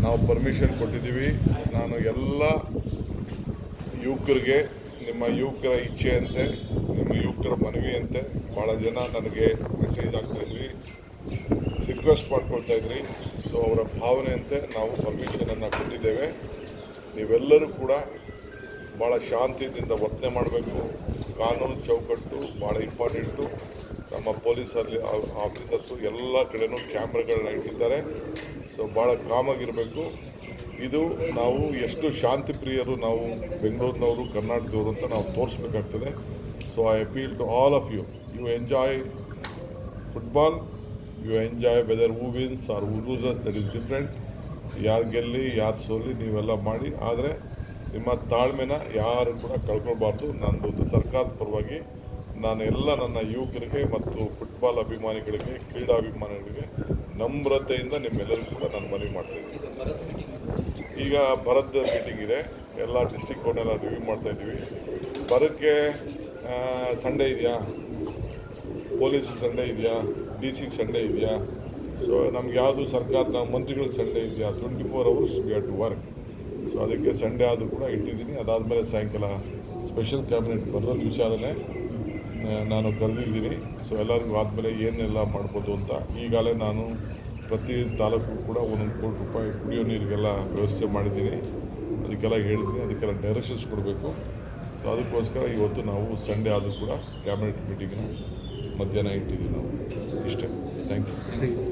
ನಾವು ಪರ್ಮಿಷನ್ ಕೊಟ್ಟಿದ್ದೀವಿ. ನಾನು ಎಲ್ಲ ಯುವಕರಿಗೆ ನಿಮ್ಮ ಯುವಕರ ಇಚ್ಛೆಯಂತೆ, ನಿಮ್ಮ ಯುವಕರ ಮನವಿಯಂತೆ ಭಾಳ ಜನ ನನಗೆ ಮೆಸೇಜ್ ಆಗ್ತಾಯಿದ್ವಿ, ರಿಕ್ವೆಸ್ಟ್ ಮಾಡ್ಕೊಳ್ತಾ ಇದ್ರಿ. ಸೊ ಅವರ ಭಾವನೆಯಂತೆ ನಾವು ಪರ್ಮಿಷನನ್ನು ಕೊಟ್ಟಿದ್ದೇವೆ. ನೀವೆಲ್ಲರೂ ಕೂಡ ಭಾಳ ಶಾಂತಿಯಿಂದ ವರ್ತನೆ ಮಾಡಬೇಕು. ಕಾನೂನು ಚೌಕಟ್ಟು ಭಾಳ ಇಂಪಾರ್ಟೆಂಟು. ನಮ್ಮ ಪೊಲೀಸಲ್ಲಿ ಆಫೀಸರ್ಸು ಎಲ್ಲ ಕಡೆಯೂ ಕ್ಯಾಮ್ರಾಗಳನ್ನ ಇಟ್ಟಿದ್ದಾರೆ. ಸೊ ಭಾಳ ಕಾಮಾಗಿರಬೇಕು. ಇದು ನಾವು ಎಷ್ಟು ಶಾಂತಿ ಪ್ರಿಯರು ನಾವು ಬೆಂಗಳೂರಿನವರು, ಕರ್ನಾಟಕದವರು ಅಂತ ನಾವು ತೋರಿಸ್ಬೇಕಾಗ್ತದೆ. So I appeal to all of you, you enjoy football, you enjoy whether who wins or who loses, that is different. ಯಾರು ಗೆಲ್ಲಿ ಯಾರು ಸೋಲಿ ನೀವೆಲ್ಲ ಮಾಡಿ, ಆದರೆ ನಿಮ್ಮ ತಾಳ್ಮೆನ ಯಾರು ಕೂಡ ಕಳ್ಕೊಳ್ಬಾರ್ದು. ನಂದೊಂದು ಸರ್ಕಾರದ ಪರವಾಗಿ ನಾನು ಎಲ್ಲ ನನ್ನ ಯುವಕರಿಗೆ ಮತ್ತು ಫುಟ್ಬಾಲ್ ಅಭಿಮಾನಿಗಳಿಗೆ, ಕ್ರೀಡಾಭಿಮಾನಿಗಳಿಗೆ ನಮ್ರತೆಯಿಂದ ನಿಮ್ಮೆಲ್ಲರಿಗೂ ಕೂಡ ನಾನು ಮನವಿ ಮಾಡ್ತಾಯಿದ್ದೀನಿ. ಈಗ ಭರತ್ ಮೀಟಿಂಗ್ ಇದೆ, ಎಲ್ಲ ಡಿಸ್ಟಿಕ್ ಕೋರ್ಟ್ನೆಲ್ಲ ರಿವ್ಯೂ ಮಾಡ್ತಾಯಿದ್ದೀವಿ. ಬರೋಕ್ಕೆ ಸಂಡೇ ಇದೆಯಾ, ಪೊಲೀಸ್ ಸಂಡೇ ಇದೆಯಾ, DC ಸಂಡೇ ಇದೆಯಾ? ಸೊ ನಮ್ಗೆ ಯಾವುದು ಸರ್ಕಾರದ ಮಂತ್ರಿಗಳಿಗೆ ಸಂಡೇ ಇದೆಯಾ? 24 hours we have to work. So ಅದಕ್ಕೆ ಸಂಡೇ ಆದರೂ ಕೂಡ ಇಟ್ಟಿದ್ದೀನಿ. ಅದಾದಮೇಲೆ ಸಾಯಂಕಾಲ ಸ್ಪೆಷಲ್ ಕ್ಯಾಬಿನೆಟ್ ಬರೋದು ವಿಚಾರನೇ ನಾನು ಕರೆದಿದ್ದೀನಿ. ಸೊ ಎಲ್ಲರಿಗೂ ಆದಮೇಲೆ ಏನೆಲ್ಲ ಮಾಡ್ಬೋದು ಅಂತ ಈಗಾಗಲೇ ನಾನು ಪ್ರತಿ ತಾಲೂಕು ಕೂಡ 1 ಕೋಟಿ ರೂಪಾಯಿ ಕುಡಿಯೋ ನೀರಿಗೆಲ್ಲ ವ್ಯವಸ್ಥೆ ಮಾಡಿದ್ದೀನಿ. ಅದಕ್ಕೆಲ್ಲ ಹೇಳಿದ್ದೀನಿ, ಅದಕ್ಕೆಲ್ಲ ಡೈರೆಕ್ಷನ್ಸ್ ಕೊಡಬೇಕು. ಸೊ ಅದಕ್ಕೋಸ್ಕರ ಇವತ್ತು ನಾವು ಸಂಡೇ ಆದರೂ ಕೂಡ ಕ್ಯಾಬಿನೆಟ್ ಮೀಟಿಂಗ್ನ ಮಧ್ಯಾಹ್ನ ಇಟ್ಟಿದ್ದೀವಿ ನಾವು. ಇಷ್ಟೇ. Thank you.